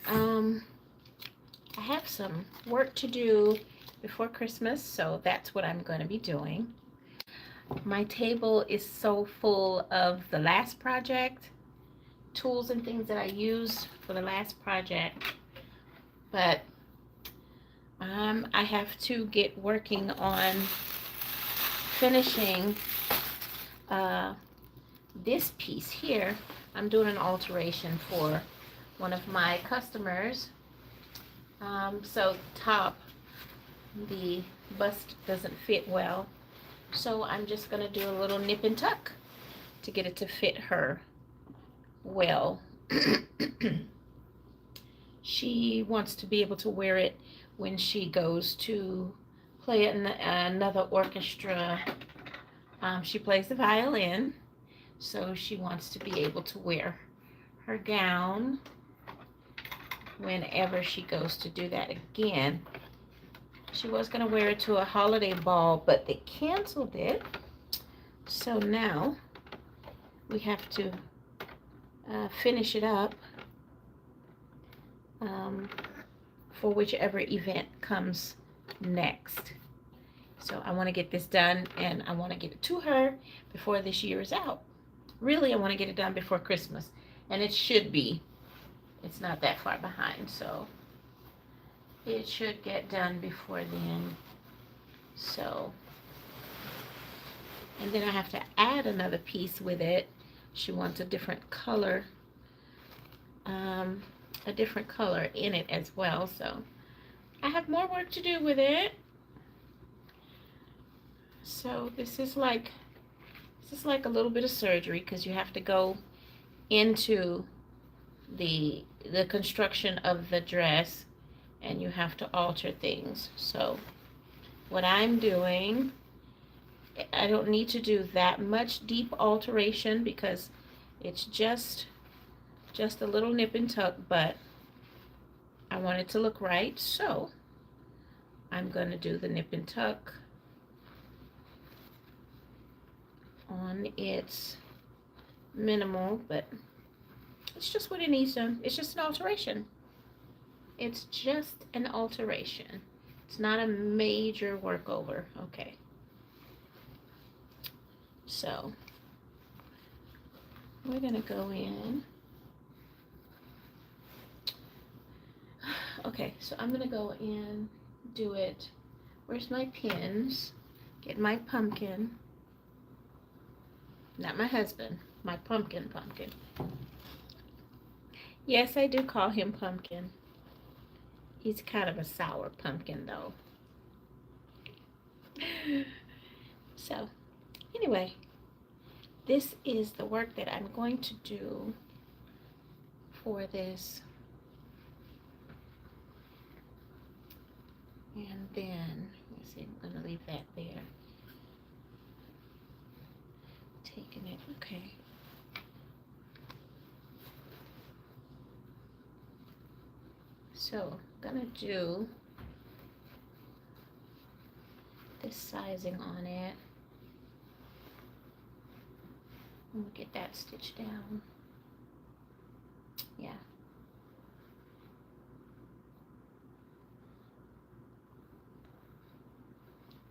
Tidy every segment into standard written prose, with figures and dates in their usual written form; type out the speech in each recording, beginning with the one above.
Um, I have some work to do before Christmas, so that's what I'm going to be doing. My table is so full of the last project, tools and things that I used for the last project, but I have to get working on finishing uh, this piece here. I'm doing an alteration for one of my customers. So top, the bust doesn't fit well. So I'm just going to do a little nip and tuck to get it to fit her well. She wants to be able to wear it when she goes to play in another orchestra. She plays the violin, so she wants to be able to wear her gown whenever she goes to do that again. She was going to wear it to a holiday ball, but they canceled it. So now we have to finish it up for whichever event comes next. So I want to get this done, and I want to get it to her before this year is out. Really, I want to get it done before Christmas, and it should be. It's not that far behind, so it should get done before then. So, and then I have to add another piece with it. She wants a different color, in it as well. So I have more work to do with it. So this is like a little bit of surgery, because you have to go into the construction of the dress, and you have to alter things. So what I'm doing, I don't need to do that much deep alteration, because it's just a little nip and tuck, but I want it to look right, so I'm going to do the nip and tuck on its minimal, but it's just what it needs done. It's just an alteration. It's just an alteration. It's not a major workover. Okay. So we're going to go in. Okay, so I'm going to go in, do it. Where's my pins? Get my pumpkin. Not my husband. My pumpkin. Yes, I do call him Pumpkin. He's kind of a sour pumpkin, though. So, anyway, this is the work that I'm going to do for this. And then, let's see, I'm going to leave that there. Taking it, okay. So, I'm going to do this sizing on it. I'm going to get that stitched down. Yeah.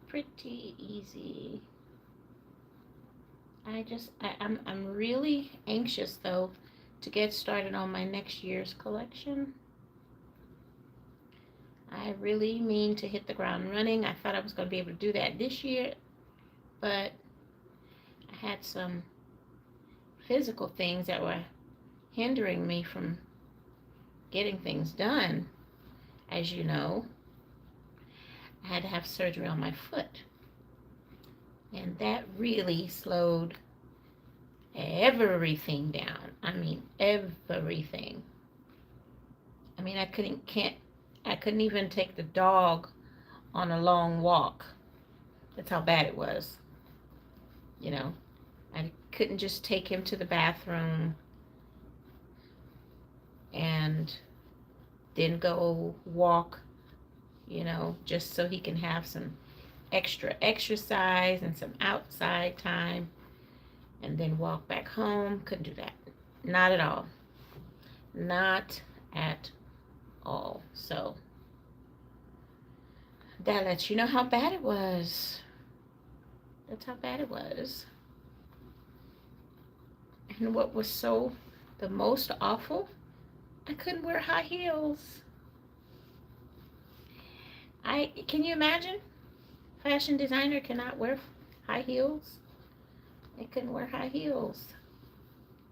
Pretty easy. I'm really anxious, though, to get started on my next year's collection. I really mean to hit the ground running. I thought I was going to be able to do that this year, but I had some physical things that were hindering me from getting things done. As you know, I had to have surgery on my foot, and that really slowed everything down. I mean, everything. I mean, I couldn't even take the dog on a long walk. That's how bad it was. You know, I couldn't just take him to the bathroom and then go walk, just so he can have some extra exercise and some outside time, and then walk back home. Couldn't do that. Not at all. Not at all. So that lets you know how bad it was. That's how bad it was. And what was so the most awful, I couldn't wear high heels. Can you imagine? Fashion designer cannot wear high heels. They couldn't wear high heels.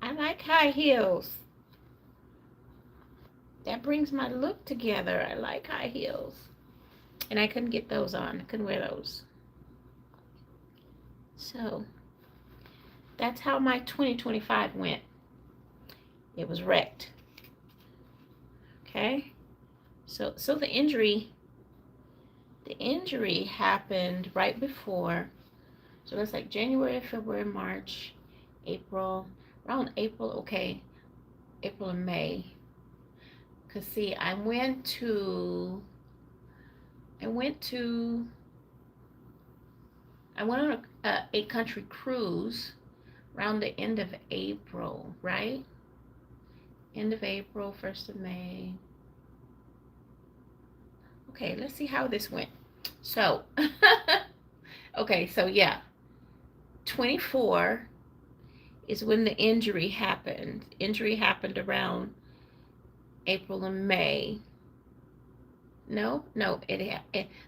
I like high heels. That brings my look together. I like high heels. And I couldn't get those on. I couldn't wear those. So that's how my 2025 went. It was wrecked. Okay? So the injury happened right before. So that's like January, February, March, April, around April, okay, April and May. Cause see, I went on a country cruise around the end of April, right? End of April, 1st of May. Okay, let's see how this went. So, okay, so yeah, 24 is when the injury happened. Injury happened around April and May. No, the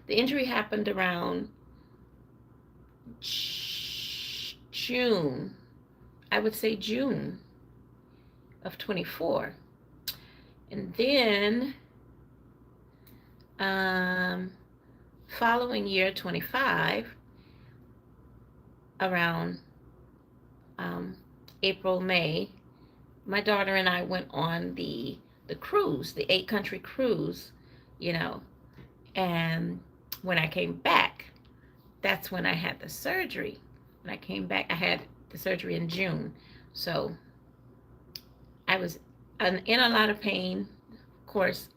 injury happened around June. I would say June of 24. And then following year 25, around April, May, my daughter and I went on the cruise, the 8-country cruise, you know. And when I came back, that's when I had the surgery. When I came back, I had the surgery in June. So I was in a lot of pain, of course,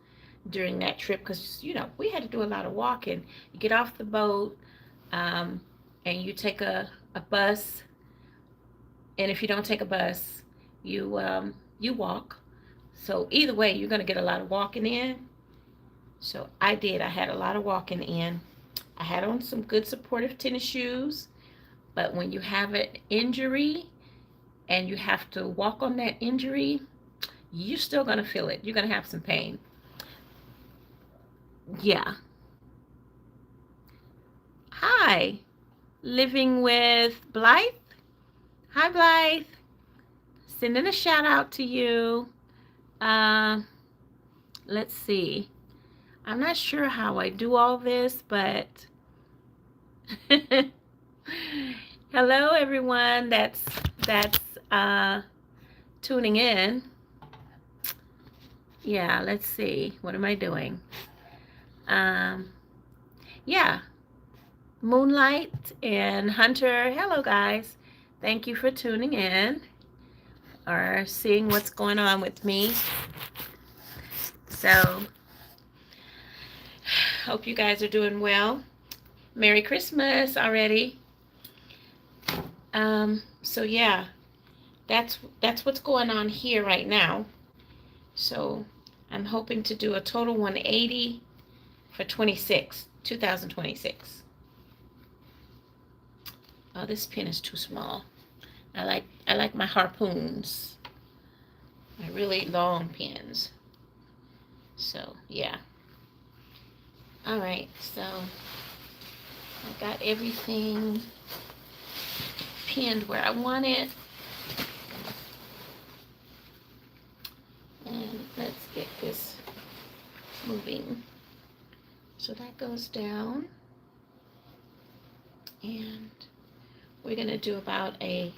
during that trip because, you know, we had to do a lot of walking. You get off the boat and you take a bus. And if you don't take a bus, you walk. So either way, you're going to get a lot of walking in. So I did. I had a lot of walking in. I had on some good supportive tennis shoes. But when you have an injury and you have to walk on that injury, you're still going to feel it. You're going to have some pain. Yeah. Hi. Living with Blythe. Hi, Blythe. Sending a shout out to you. Let's see. I'm not sure how I do all this, but hello everyone that's tuning in. Yeah, let's see. What am I doing? Yeah. Moonlight and Hunter. Hello guys. Thank you for tuning in or seeing what's going on with me. So hope you guys are doing well. Merry Christmas already. So yeah, that's what's going on here right now. So I'm hoping to do a total 180 for 2026. Oh, this pin is too small. I like my harpoons, my really long pins. So yeah. All right, so I got everything pinned where I want it. And let's get this moving. So that goes down. And we're going to do about an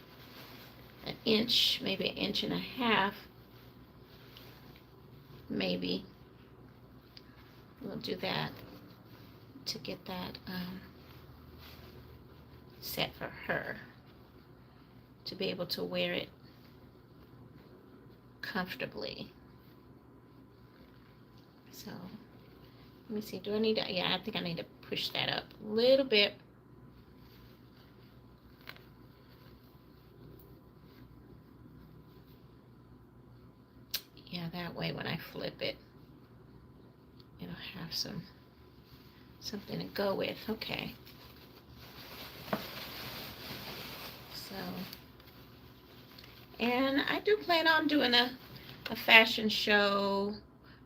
inch, maybe an inch and a half. Maybe. We'll do that to get that set for her to be able to wear it comfortably. So let me see, do I need to, yeah, I think I need to push that up a little bit. Yeah, that way when I flip it, it'll have something to go with. Okay. So, and I do plan on doing a fashion show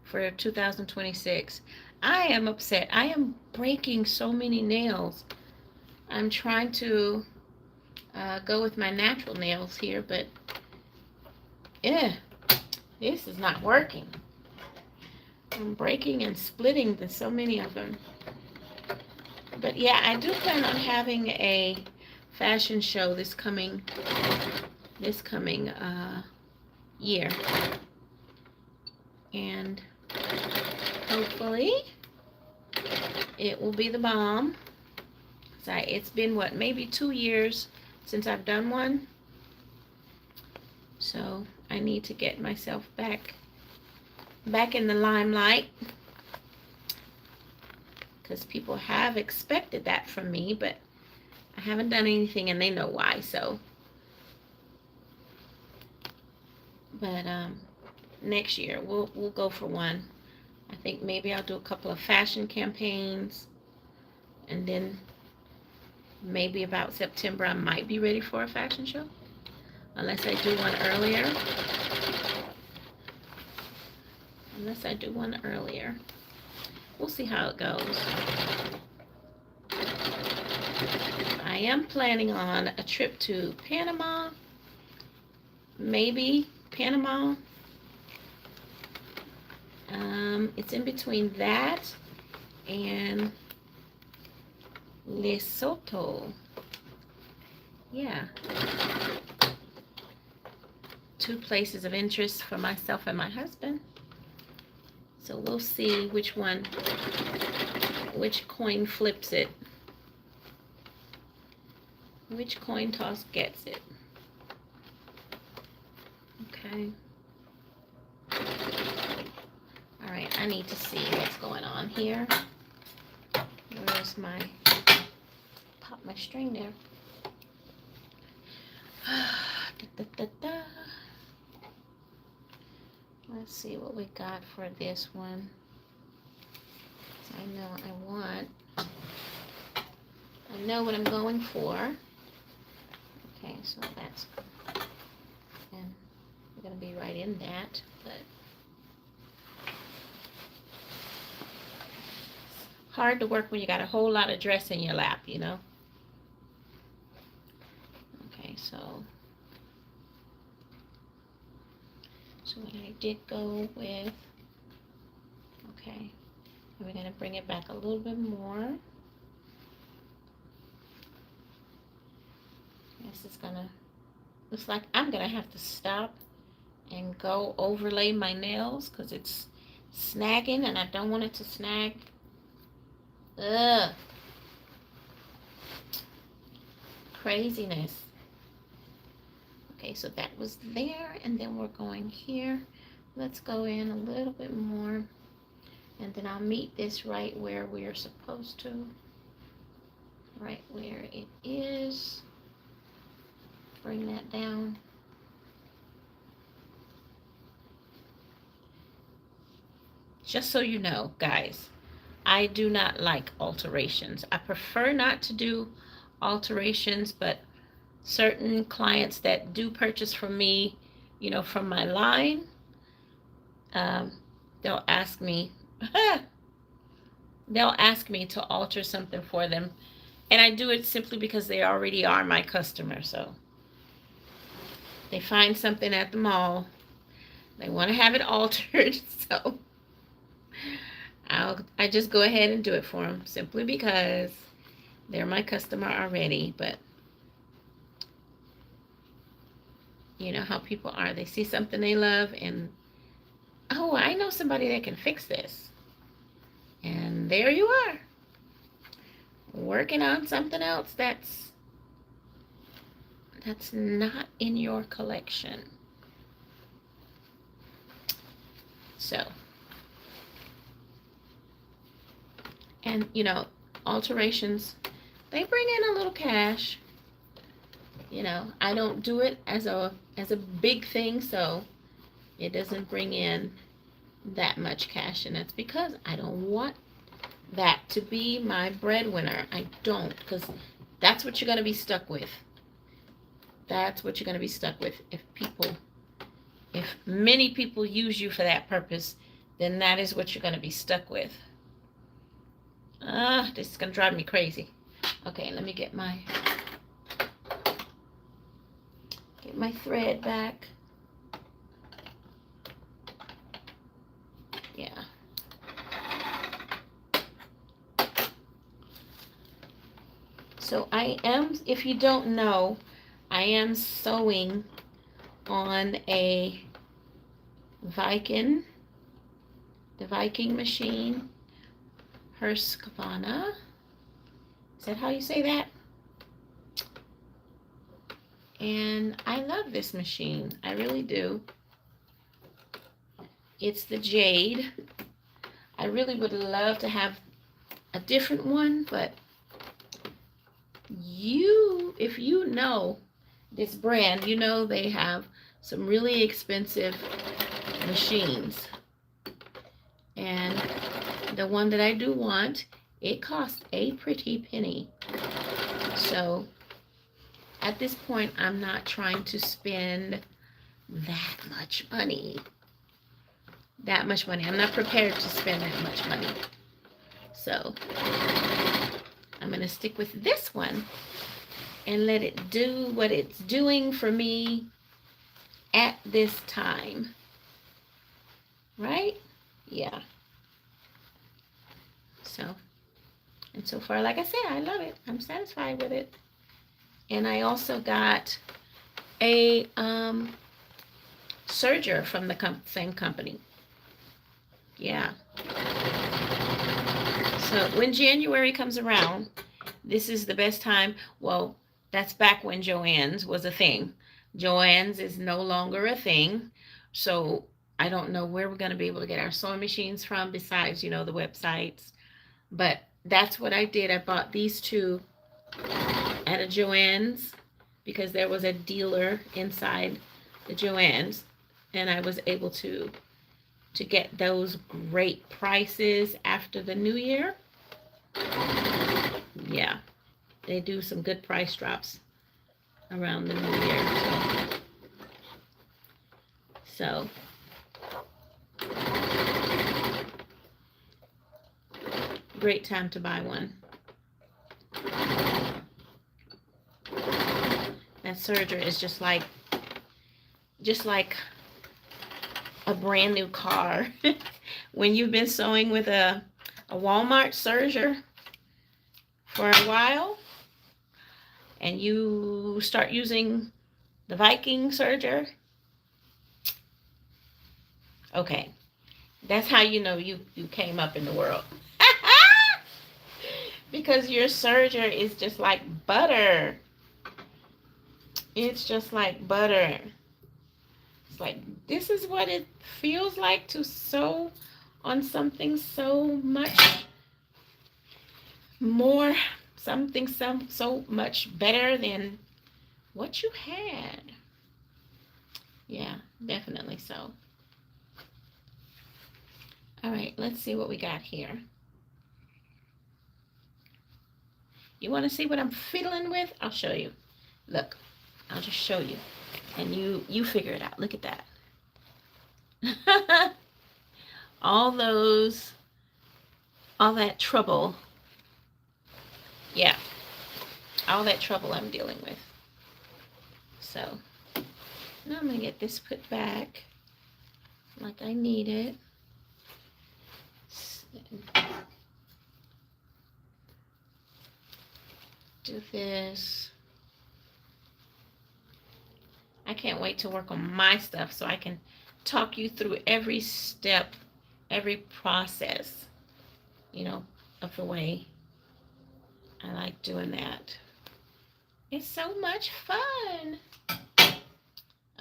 for 2026. I am upset. I am breaking so many nails. I'm trying to go with my natural nails here, but yeah, this is not working. I'm breaking and splitting so many of them. But yeah, I do plan on having a fashion show this coming year, and hopefully it will be the bomb. It's been what, maybe 2 years since I've done one, so I need to get myself back in the limelight, because people have expected that from me, but I haven't done anything, and they know why. So, but next year we'll go for one. I think maybe I'll do a couple of fashion campaigns, and then maybe about September I might be ready for a fashion show, unless I do one earlier. We'll see how it goes. I am planning on a trip to Panama, maybe Panama. It's in between that and Lesotho. Yeah. 2 places of interest for myself and my husband. So we'll see which coin flips it. Which coin toss gets it. Okay. All right, I need to see what's going on here. Where's pop my string there. Let's see what we got for this one. I know what I'm going for. Okay, so that's, and we're going to be right in that, but hard to work when you got a whole lot of dress in your lap, you know. Okay, so what I did go with, okay, and we're going to bring it back a little bit more. This is going to, looks like I'm going to have to stop and go overlay my nails because it's snagging and I don't want it to snag. Ugh. Craziness. Okay, so that was there, and then we're going here. Let's go in a little bit more, and then I'll meet this right where we're supposed to, right where it is. Bring that down. Just so you know, guys, I do not like alterations. I prefer not to do alterations, but certain clients that do purchase from me, you know, from my line, they'll ask me to alter something for them, and I do it simply because they already are my customer. So they find something at the mall, they want to have it altered, so I just go ahead and do it for them simply because they're my customer already. But you know how people are. They see something they love and, oh, I know somebody that can fix this. And there you are, working on something else that's not in your collection. So, and you know, alterations, they bring in a little cash. You know, I don't do it as a big thing, so it doesn't bring in that much cash, and that's because I don't want that to be my breadwinner. I don't, because that's what you're going to be stuck with. That's what you're going to be stuck with. If many people use you for that purpose, then that is what you're going to be stuck with. This is going to drive me crazy. Okay, let me get my thread back. Yeah. So I am, if you don't know, I am sewing on the Viking machine, Husqvarna. Is that how you say that? And I love this machine. I really do. It's the Jade. I really would love to have a different one, but if you know this brand, you know they have some really expensive machines. And the one that I do want, it costs a pretty penny. So at this point, I'm not trying to spend that much money. I'm not prepared to spend that much money. So I'm going to stick with this one and let it do what it's doing for me at this time. Right? Yeah. And so far, like I said, I love it. I'm satisfied with it. And I also got a serger from the same company. Yeah. So when January comes around, this is the best time. Well, that's back when Joann's was a thing. Joann's is no longer a thing. So I don't know where we're going to be able to get our sewing machines from besides, the websites. But that's what I did. I bought these two at a Joann's because there was a dealer inside the Joann's, and I was able to get those great prices after the new year. Yeah, they do some good price drops around the new year. So great time to buy one. That serger is just like a brand new car. When you've been sewing with a Walmart serger for a while and you start using the Viking serger, okay, that's how you know you came up in the world. Because your serger is just like butter. It's just like butter. It's like, this is what it feels like to sew on something so much more, something so much better than what you had. Yeah, definitely so. All right, let's see what we got here. You want to see what I'm fiddling with? I'll show you. Look, I'll just show you. And you figure it out. Look at that. all that trouble. Yeah, all that trouble I'm dealing with. So now I'm going to get this put back like I need it. Do this. I can't wait to work on my stuff so I can talk you through every step, every process, of the way I like doing that. It's so much fun.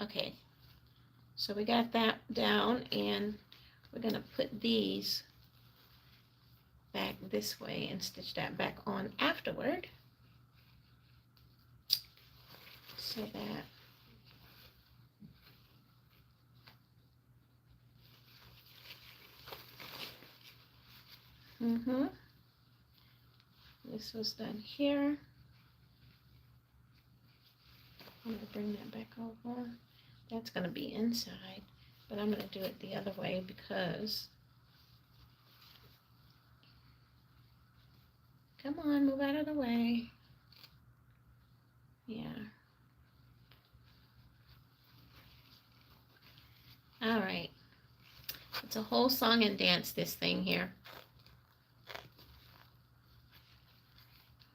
Okay, so we got that down, and we're going to put these back this way and stitch that back on afterward. So that This was done here. I'm going to bring that back over. That's going to be inside, but I'm going to do it the other way because, come on, move out of the way. Yeah. All right. It's a whole song and dance, this thing here.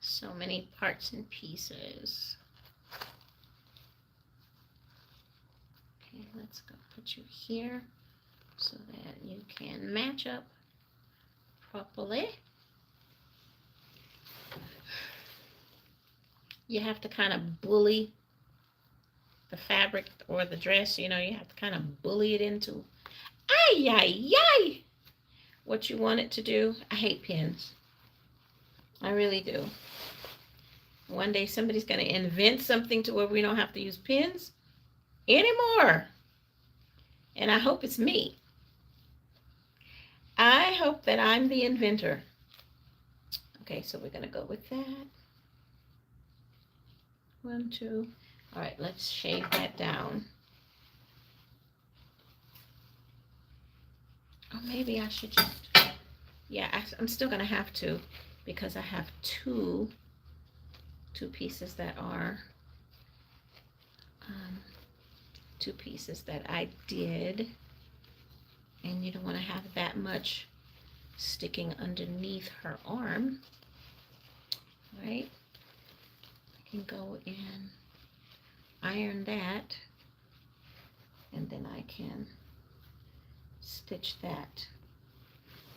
So many parts and pieces. Okay, let's go put you here so that you can match up properly. You have to kind of bully the fabric or the dress, you know, you have to kind of bully it into, ay, ay, ay, what you want it to do. I hate pins. I really do. One day somebody's going to invent something to where we don't have to use pins anymore. And I hope it's me. I hope that I'm the inventor. Okay, so we're going to go with that. 1, 2. All right, let's shave that down. Or maybe I should just, yeah, I'm still going to have to because I have two pieces that are, two pieces that I did. And you don't want to have that much sticking underneath her arm, right? I can go and iron that, and then I can stitch that.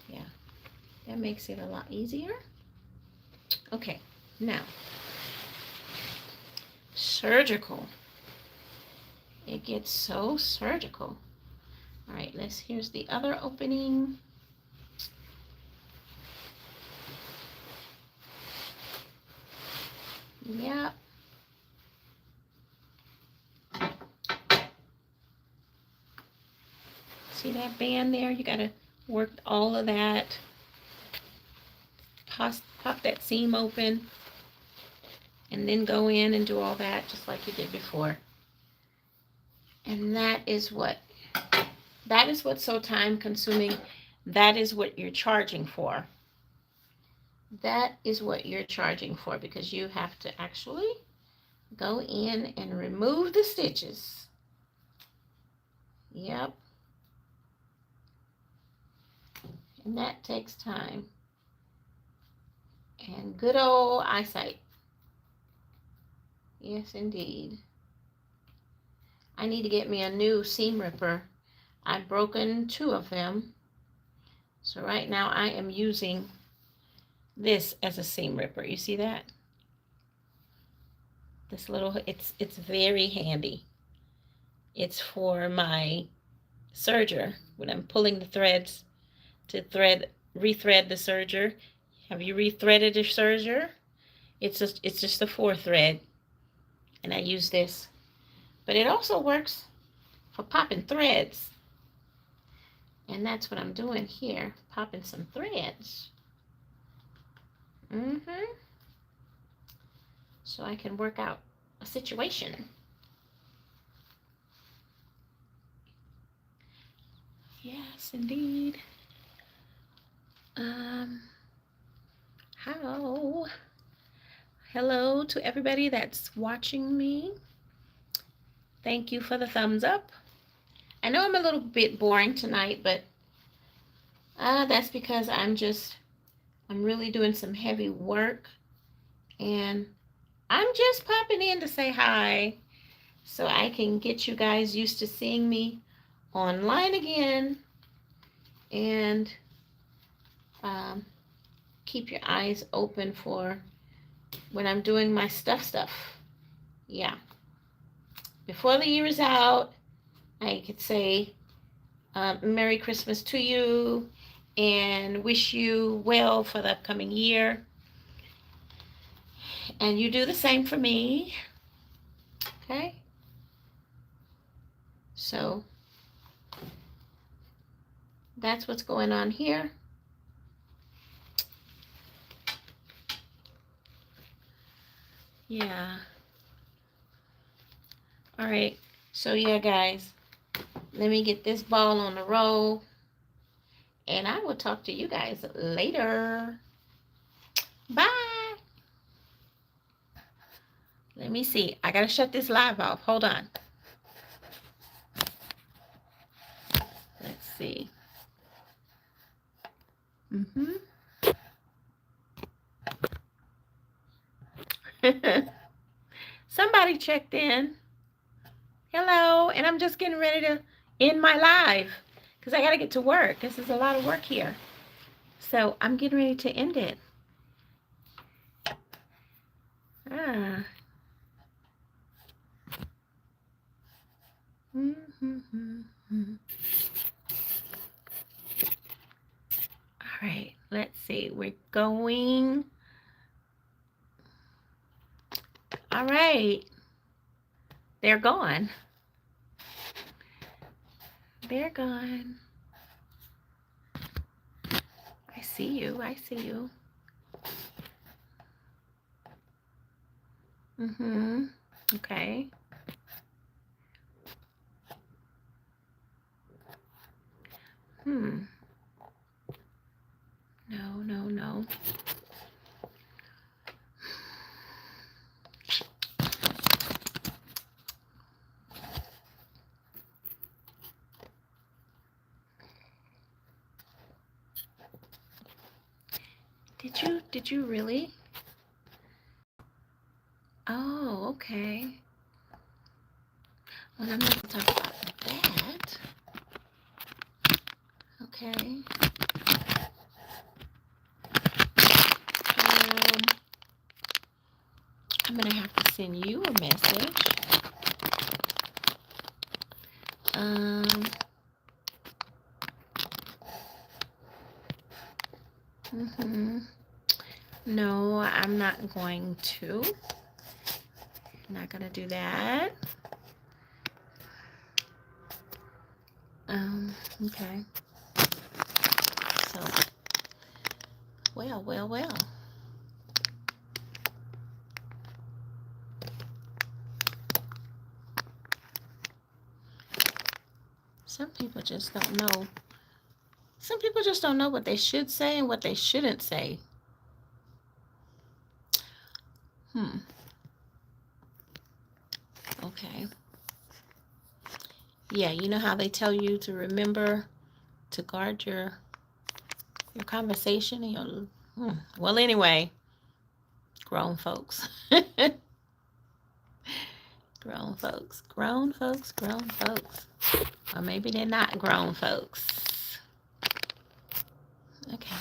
Yeah, that makes it a lot easier. Okay, now, surgical. It gets so surgical. All right, here's the other opening. Yep. See that band there? You gotta work all of that. Pop that seam open, and then go in and do all that just like you did before. And that is what's so time consuming. That is what you're charging for. That is what you're charging for, because you have to actually go in and remove the stitches. Yep. And that takes time and good old eyesight. Yes, indeed. I need to get me a new seam ripper. I've broken 2 of them. So right now I am using this as a seam ripper. You see that? This little, it's very handy. It's for my serger when I'm pulling the threads to rethread the serger. Have you rethreaded your serger? It's just a 4-thread, and I use this. But it also works for popping threads. And that's what I'm doing here, popping some threads. So I can work out a situation. Yes, indeed. Hello to everybody that's watching me. Thank you for the thumbs up. I know I'm a little bit boring tonight, but that's because I'm really doing some heavy work, and I'm just popping in to say hi so I can get you guys used to seeing me online again, and keep your eyes open for when I'm doing my stuff. Yeah. Before the year is out, I could say Merry Christmas to you and wish you well for the upcoming year. And you do the same for me. Okay? So that's what's going on here. Yeah. All right. So yeah, guys, let me get this ball on the roll, and I will talk to you guys later. Bye. Let me see. I gotta shut this live off. Hold on. Let's see. Somebody checked in. Hello, and I'm just getting ready to end my live because I gotta get to work. This is a lot of work here. So I'm getting ready to end it. Ah. All right, let's see. We're going. All right. They're gone. They're gone. I see you. I see you. Okay. No, no, no. Did you really? Oh, okay. Well, I'm going to talk about that. Okay. I'm going to have to send you a message. No, I'm not going to. I'm not going to do that. Okay. So, well. Some people just don't know. Some people just don't know what they should say and what they shouldn't say. Okay. Yeah, you know how they tell you to remember to guard your conversation and your well, anyway, grown folks. Grown folks. Or maybe they're not grown folks. Okay.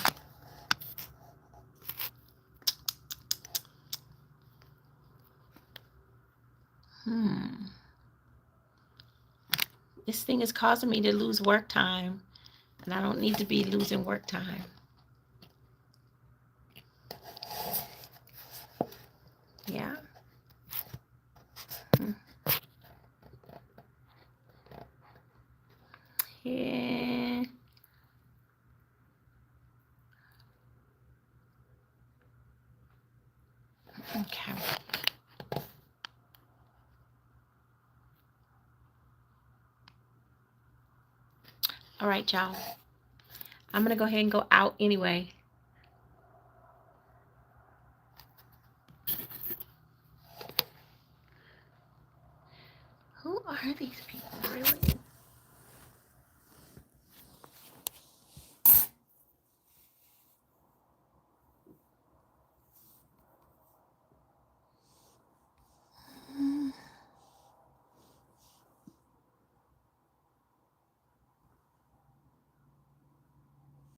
This thing is causing me to lose work time, and I don't need to be losing work time. Yeah. Yeah. Okay. All right, y'all. I'm going to go ahead and go out anyway. Who are these people, really?